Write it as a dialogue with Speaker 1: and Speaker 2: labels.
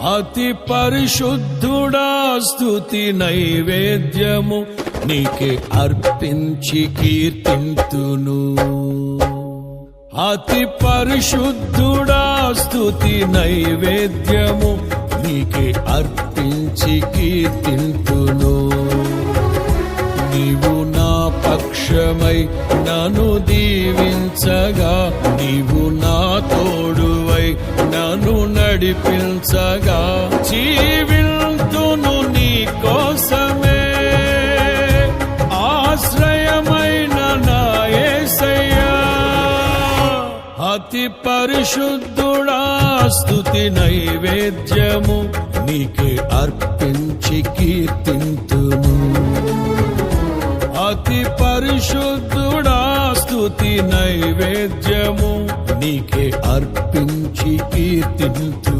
Speaker 1: అతి పరిశుద్ధుడా స్తుతి నైవేద్యము నీకే అర్పించి కీర్తింతును. అతి పరిశుద్ధుడా స్తుతి నైవేద్యము నీకే అర్పించి కీర్తింతును. నీవు నా పక్షమై నన్ను దీవించగా, నీవు నా తోడువై నన్ను నడిపించగా, జీవింతును నీ కోసమే ఆశ్రయమైన నా యేసయ్యా. అతి పరిశుద్ధుడా స్తుతి నైవేద్యము నీకే అర్పించి కీర్తింతును. అతి పరిశుద్ధుడా స్తుతి నైవేద్యము నీకే అర్పించి కీర్తింతును.